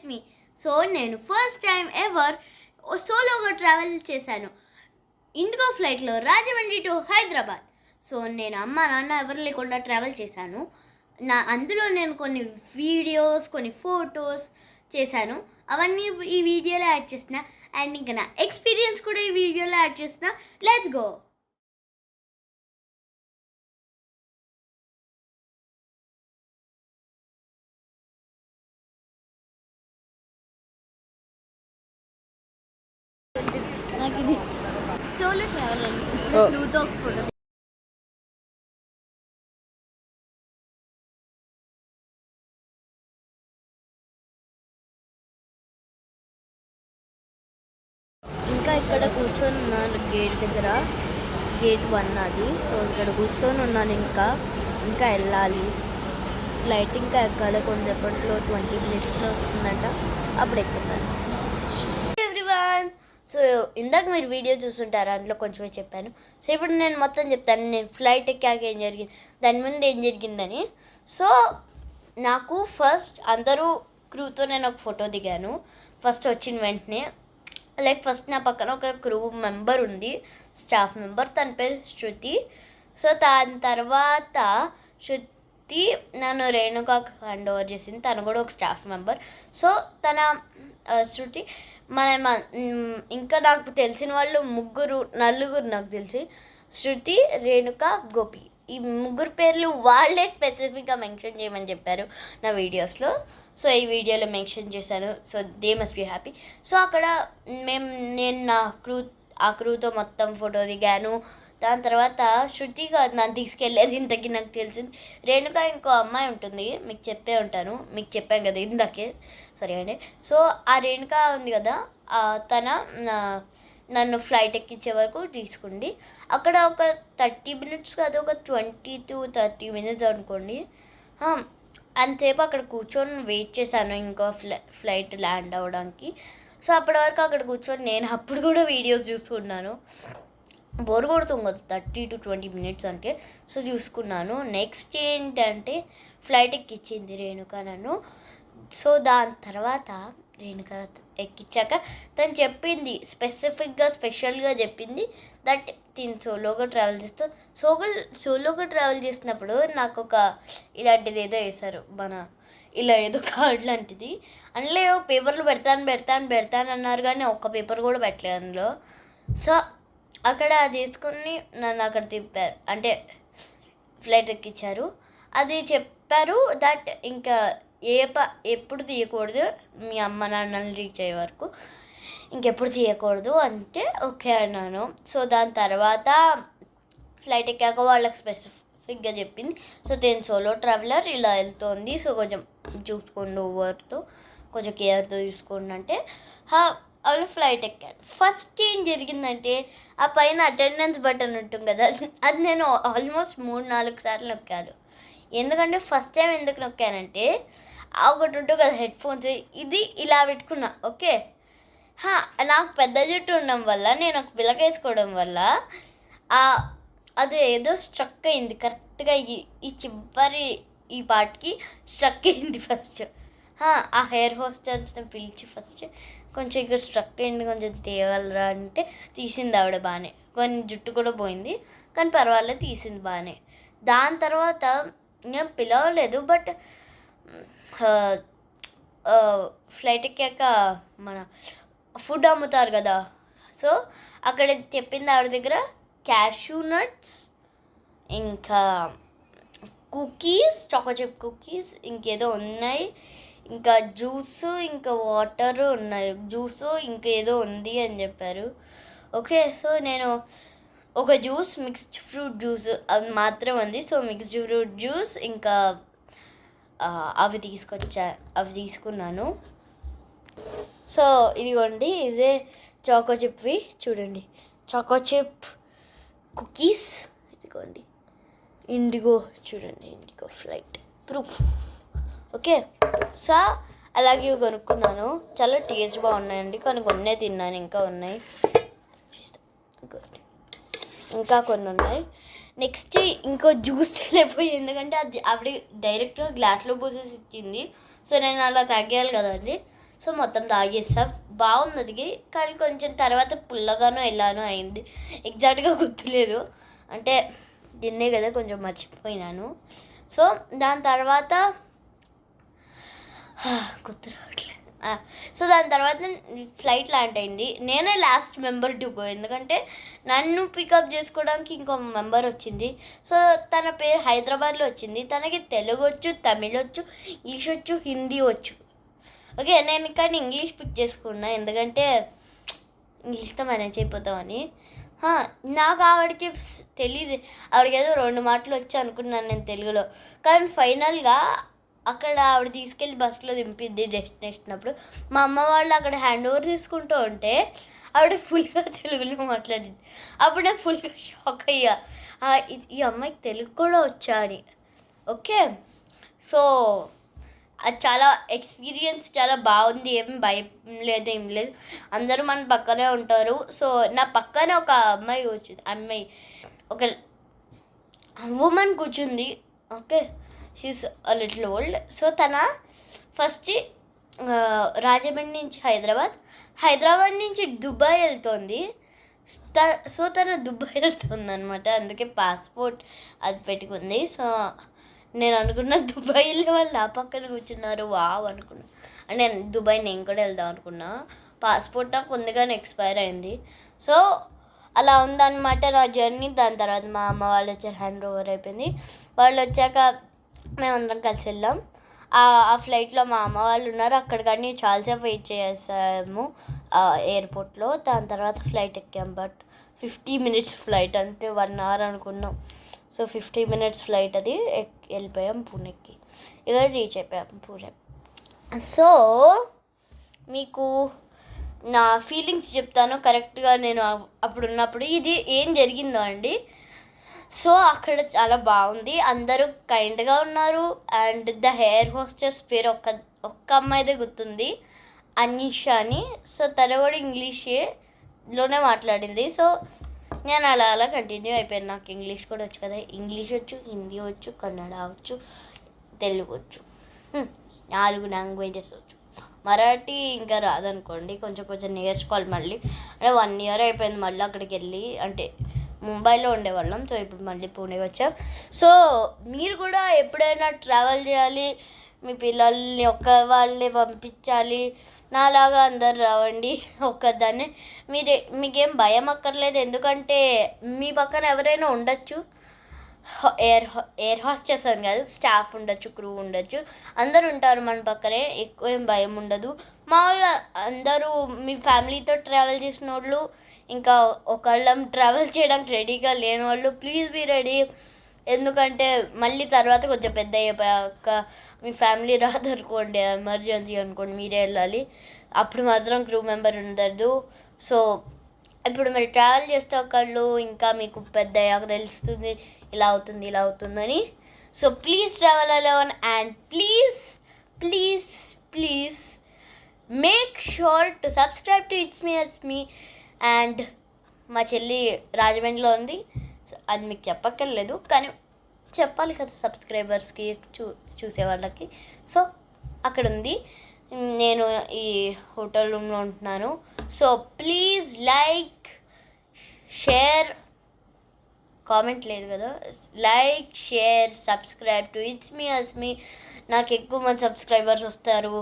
మీ. So నేను first time ever సోలోగా travel చేశాను ఇండిగో ఫ్లైట్లో రాజమండ్రి టు హైదరాబాద్. సో నేను అమ్మ నాన్న ఎవరు లేకుండా ట్రావెల్ చేశాను. అందులో నేను కొన్ని వీడియోస్ కొన్ని ఫొటోస్ చేశాను. అవన్నీ ఈ వీడియోలో యాడ్ చేసిన అండ్ ఇంకా నా ఎక్స్పీరియన్స్ కూడా ఈ వీడియోలో యాడ్ చేసిన. Let's go. నాకు ఇది సోలో ట్రావెల్ క్రూతో ఒక ఫోటో. ఇంకా ఇక్కడ కూర్చొని ఉన్నాను గేట్ దగ్గర, గేట్ 1 అది. సో ఇక్కడ కూర్చొని ఉన్నాను. ఇంకా వెళ్ళాలి. ఫ్లైట్ ఇంకా ఎక్కాలి కొంచెంసేపట్లో, 20 minutesలో వస్తుందంట. అప్పుడు ఎక్కుతాను. ఎవ్రీవన్, సో ఇందాక మీరు వీడియో చూస్తుంటారు, అందులో కొంచెమే చెప్పాను. సో ఇప్పుడు నేను మొత్తం చెప్తాను. నేను ఫ్లైట్ ఎక్కాక ఏం జరిగింది, దాని ముందు ఏం జరిగిందని. సో నాకు ఫస్ట్ అందరూ క్రూతో నేను ఒక ఫోటో దిగాను. ఫస్ట్ వచ్చిన వెంటనే ఫస్ట్ నా పక్కన ఒక క్రూ మెంబర్ ఉంది, స్టాఫ్ మెంబర్, తన పేరు శృతి. సో దాని తర్వాత శృతి నన్ను రేణుకాకు హ్యాండ్ ఓవర్ చేసింది. తను కూడా ఒక స్టాఫ్ మెంబర్. సో శృతి ఇంకా నాకు తెలిసిన వాళ్ళు నలుగురు నాకు తెలిసి, శృతి, రేణుక, గోపి. ఈ ముగ్గురు పేర్లు వాళ్ళే స్పెసిఫిక్గా మెన్షన్ చేయమని చెప్పారు నా వీడియోస్లో. సో ఈ వీడియోలో మెన్షన్ చేశాను. So they must be happy. So అక్కడ నేను ఆ క్రూతో మొత్తం ఫోటో దిగాను. దాని తర్వాత శృతి కాదు నన్ను తీసుకెళ్ళేది, ఇంతకీ నాకు తెలిసింది. రేణుక ఇంకో అమ్మాయి ఉంటుంది, మీకు చెప్పాను కదా ఇందాకే, సరే అండి. సో ఆ రేణుక ఉంది కదా, నన్ను ఫ్లైట్ ఎక్కించే వరకు తీసుకుంది. అక్కడ ఒక 30 minutes కాదు, ఒక 20 to 30 minutes అనుకోండి. అంతసేపు అక్కడ కూర్చొని వెయిట్ చేశాను ఇంకో ఫ్లైట్ ల్యాండ్ అవ్వడానికి. సో అప్పటి వరకు అక్కడ కూర్చొని నేను అప్పుడు కూడా వీడియోస్ చూసుకున్నాను. బోర్ కొడుతుంది కదా 30 to 20 minutes అంటే. సో చూసుకున్నాను. నెక్స్ట్ ఏంటంటే ఫ్లైట్ ఎక్కించింది రేణుక నన్ను. సో దాని తర్వాత రేణుక ఎక్కించాక తను చెప్పింది, స్పెషల్గా చెప్పింది దట్ తిని సోలోగా ట్రావెల్ చేస్తూ సోలోగా ట్రావెల్ చేసినప్పుడు నాకు ఒక ఇలాంటిది ఏదో వేశారు, ఇలా ఏదో కార్డ్ లాంటిది. అందులో పేపర్లు పెడతాను అన్నారు, కానీ ఒక్క పేపర్ కూడా పెట్టలేదు అందులో. సో అక్కడ అది తీసుకొని నన్ను అక్కడ తిప్పారు, అంటే ఫ్లైట్ ఎక్కించారు. అది చెప్పారు దట్ ఇంకా ఎప్పుడు తీయకూడదు, మీ అమ్మ నాన్నని రీచ్ అయ్యే వరకు ఇంకెప్పుడు తీయకూడదు అంటే ఓకే అన్నాను. సో దాని తర్వాత ఫ్లైట్ ఎక్కాక వాళ్ళకి స్పెసిఫిక్గా చెప్పింది. సో నేను సోలో ట్రావెలర్ ఇలా వెళ్తుంది, సో కొంచెం చూసుకోండి, ఓవర్తో కొంచెం కేర్తో చూసుకోండి అంటే వాళ్ళు ఫ్లైట్ ఎక్కాను. ఫస్ట్ ఏం జరిగిందంటే ఆ పైన అటెండెన్స్ బటన్ ఉంటుంది కదా, అది నేను ఆల్మోస్ట్ 3-4 సార్లు నొక్కాను. ఎందుకంటే ఫస్ట్ టైం ఎందుకు నొక్కానంటే ఒకటి ఉంటుంది కదా హెడ్ఫోన్స్, ఇది ఇలా పెట్టుకున్నా. ఓకే, నాకు పెద్ద జుట్టు ఉండడం వల్ల, నేను ఒక పిల్లకేసుకోవడం వల్ల అది ఏదో స్ట్రక్ అయింది కరెక్ట్గా ఈ చివరి ఈ పార్ట్కి స్ట్రక్ అయింది. ఫస్ట్ ఆ హెయిర్ హోస్టర్స్ని పిలిచి ఫస్ట్ కొంచెం ఇక్కడ స్ట్రక్ అయింది, కొంచెం తీయగలరా అంటే తీసింది ఆవిడ బాగానే. కొన్ని జుట్టు కూడా పోయింది కానీ పర్వాలేదు, తీసింది బాగానే. దాని తర్వాత నేను పిలవలేదు, బట్ ఫ్లైట్ ఎక్కాక మన ఫుడ్ అమ్ముతారు కదా, సో అక్కడ చెప్పింది ఆవిడ దగ్గర క్యాష్యూ నట్స్, ఇంకా కుకీస్, చాకోచిప్ కుకీస్, ఇంకేదో ఉన్నాయి, ఇంకా జ్యూస్, ఇంకా వాటర్ ఉన్నాయి, జ్యూస్ ఇంకేదో ఉంది అని చెప్పారు. ఓకే, సో నేను ఒక జ్యూస్, మిక్స్డ్ ఫ్రూట్ జ్యూస్ అది మాత్రం ఉంది. సో మిక్స్డ్ ఫ్రూట్ జ్యూస్ ఇంకా అవి తీసుకున్నాను. సో ఇదిగోండి, ఇదే చాకోచిప్వి చూడండి, చాకోచిప్ కుకీస్. ఇదిగోండి ఇండిగో, చూడండి IndiGo flight proof. Okay, so అలాగే కొనుక్కున్నాను. చాలా టేస్ట్ బాగున్నాయండి, కానీ కొన్నే తిన్నాను, ఇంకా ఉన్నాయి, ఇంకా కొన్ని ఉన్నాయి. నెక్స్ట్ ఇంకో జ్యూస్ తెలియపోయి, ఎందుకంటే అది ఆవిడ డైరెక్ట్గా గ్లాస్లో పోసేసి ఇచ్చింది. సో నేను అలా తాగేయాలి కదండి. సో మొత్తం తాగేసా. బాగున్నది, కానీ కొంచెం తర్వాత పుల్లగానో ఎలానో అయింది. ఎగ్జాక్ట్గా గుర్తులేదు, అంటే తిన్నే కదా కొంచెం మర్చిపోయినాను. సో దాని తర్వాత గుర్తు రావట్లేదు. సో దాని తర్వాత ఫ్లైట్ ల్యాండ్ అయింది. నేనే లాస్ట్ మెంబర్ టు గో, ఎందుకంటే నన్ను పికప్ చేసుకోవడానికి ఇంకో మెంబర్ వచ్చింది. సో తన పేరు హైదరాబాద్లో వచ్చింది. తనకి తెలుగు వచ్చు, తమిళ్ వచ్చు, ఇంగ్లీష్ వచ్చు, హిందీ వచ్చు. ఓకే, నేను కానీ ఇంగ్లీష్ పిక్ చేసుకున్నా, ఎందుకంటే ఇంగ్లీష్తో మేనేజ్ అయిపోతామని. నాకు ఆవిడకి తెలియదు, ఆవిడకి ఏదో 2 మాటలు వచ్చి అనుకున్నాను నేను తెలుగులో. కానీ ఫైనల్గా అక్కడ ఆవిడ తీసుకెళ్ళి బస్సులో దింపిద్ది డెస్టినేషన్ అప్పుడు. మా అమ్మ వాళ్ళు అక్కడ హ్యాండ్ ఓవర్ తీసుకుంటూ ఉంటే ఆవిడ ఫుల్గా తెలుగులో మాట్లాడింది. అప్పుడు నేను ఫుల్గా షాక్ అయ్యా, ఈ అమ్మాయికి తెలుగు కూడా వచ్చా అని. ఓకే, సో అది చాలా ఎక్స్పీరియన్స్ చాలా బాగుంది. ఏం భయం లేదు, ఏం లేదు, అందరూ మన పక్కనే ఉంటారు. సో నా పక్కన ఒక అమ్మాయి ఒక ఉమెన్ కూర్చుంది. Okay, she's a little old. So తన ఫస్ట్ రాజమండ్రి నుంచి హైదరాబాద్ నుంచి దుబాయ్ వెళ్తుంది. సో తను దుబాయ్ వెళ్తుంది అనమాట, అందుకే పాస్పోర్ట్ అది పెట్టుకుంది. సో నేను అనుకున్నా దుబాయ్ వెళ్ళే వాళ్ళు నా పక్కన కూర్చున్నారు, వావ్ అనుకున్నా. అంటే నేను దుబాయ్ నేను కూడా వెళ్దాం అనుకున్నా. పాస్పోర్ట్ నాకు ముందుగానే ఎక్స్పైర్ అయింది. సో అలా ఉందన్నమాట నా జర్నీ. దాని తర్వాత మా అమ్మ వాళ్ళు వచ్చారు, హ్యాండ్ ఓవర్ అయిపోయింది. వాళ్ళు వచ్చాక మేమందరం కలిసి వెళ్ళాం. ఆ ఫ్లైట్లో మా అమ్మ వాళ్ళు ఉన్నారు. అక్కడ కానీ చాలాసేపు వెయిట్ చేసాము ఎయిర్పోర్ట్లో. దాని తర్వాత ఫ్లైట్ ఎక్కాం. బట్ 50 minutes ఫ్లైట్, అంతే 1 hour అనుకున్నాం. సో 50 minutes ఫ్లైట్ అది వెళ్ళిపోయాం పూణేకి. ఇక రీచ్ అయిపోయాం పూణే. సో మీకు నా ఫీలింగ్స్ చెప్తాను కరెక్ట్గా. నేను అప్పుడు ఉన్నప్పుడు ఇది ఏం జరిగిందో అండి. సో అక్కడ చాలా బాగుంది, అందరూ కైండ్గా ఉన్నారు. అండ్ ద హెయిర్ హోస్టెస్ పేరు ఒక్క అమ్మాయిదే గుర్తుంది, అనీషా అని. సో తను కూడా ఇంగ్లీష్లోనే మాట్లాడింది. సో నేను అలా కంటిన్యూ అయిపోయాను. నాకు ఇంగ్లీష్ కూడా వచ్చు కదా, ఇంగ్లీష్ వచ్చు, హిందీ వచ్చు, కన్నడ వచ్చు, తెలుగు వచ్చు, 4 లాంగ్వేజెస్ వచ్చు. మరాఠీ ఇంకా రాదనుకోండి, కొంచెం నేర్చుకోవాలి మళ్ళీ. అంటే 1 year అయిపోయింది మళ్ళీ అక్కడికి వెళ్ళి. అంటే ముంబైలో ఉండేవాళ్ళం, సో ఇప్పుడు మళ్ళీ పూణేకి వచ్చాం. సో మీరు కూడా ఎప్పుడైనా ట్రావెల్ చేయాలి, మీ పిల్లల్ని వాళ్ళని పంపించాలి, నాలాగా అందరు రావండి ఒక్కదాన్నే. మీకేం భయం అక్కర్లేదు, ఎందుకంటే మీ పక్కన ఎవరైనా ఉండొచ్చు. ఎయిర్ హోస్టెస్ అని కాదు, స్టాఫ్ ఉండొచ్చు, క్రూ ఉండొచ్చు, అందరు ఉంటారు మన పక్కనే. ఎక్కువ ఏం భయం ఉండదు. మామూలుగా అందరూ మీ ఫ్యామిలీతో ట్రావెల్ చేసిన వాళ్ళు, ఇంకా ఒకళ్ళం ట్రావెల్ చేయడానికి రెడీగా లేని వాళ్ళు, ప్లీజ్ బీ రెడీ. ఎందుకంటే మళ్ళీ తర్వాత కొంచెం పెద్ద అయిపోయాక మీ ఫ్యామిలీ రాదనుకోండి, ఎమర్జెన్సీ అనుకోండి, మీరే వెళ్ళాలి, అప్పుడు మాత్రం క్రూ మెంబర్ ఉండదు. సో ఇప్పుడు మీరు ట్రావెల్ చేస్తే ఒకళ్ళు, ఇంకా మీకు పెద్ద అయ్యాక తెలుస్తుంది ఇలా అవుతుందని. So please travel alone, and please make sure to subscribe to it's me. And మా చెల్లి రాజమండ్రిలో ఉంది, అది మీకు చెప్పక్కర్లేదు, కానీ చెప్పాలి కదా సబ్స్క్రైబర్స్కి, చూసే వాళ్ళకి. సో అక్కడ ఉంది, నేను ఈ హోటల్ రూమ్లో ఉంటున్నాను. So please like, share, comment లేదు కదా, like, share, subscribe to it's me. నాకు ఎక్కువ మంది సబ్స్క్రైబర్స్ వస్తారు.